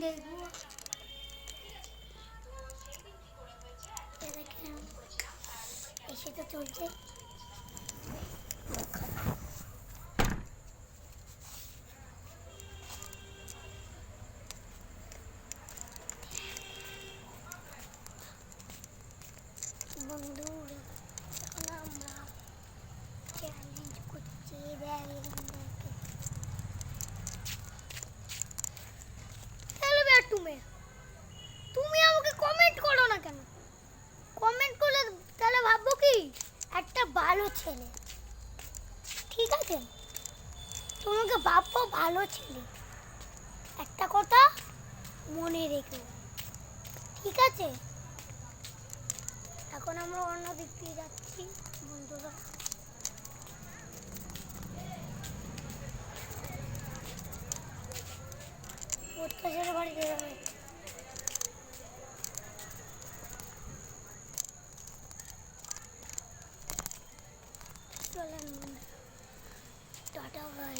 দেখবো। দেখেন এসে তো চলছে। বন্ধুরা এখন আমরা চ্যালেঞ্জ করছি। তুমি তুমি আমাকে কমেন্ট করো না কেন? কমেন্ট করলে তাহলে ভাববো কি একটা ভালো ছেলে, ঠিক আছে? তোমাকে ভাববো ভালো ছেলে, একটা কথা মনে রেখো, ঠিক আছে? এখন আমরা অন্য দিক দিয়ে যাচ্ছি বন্ধুরা। অত্যাচারের বাড়িতে যাবে। চলেন টাটা ভাই।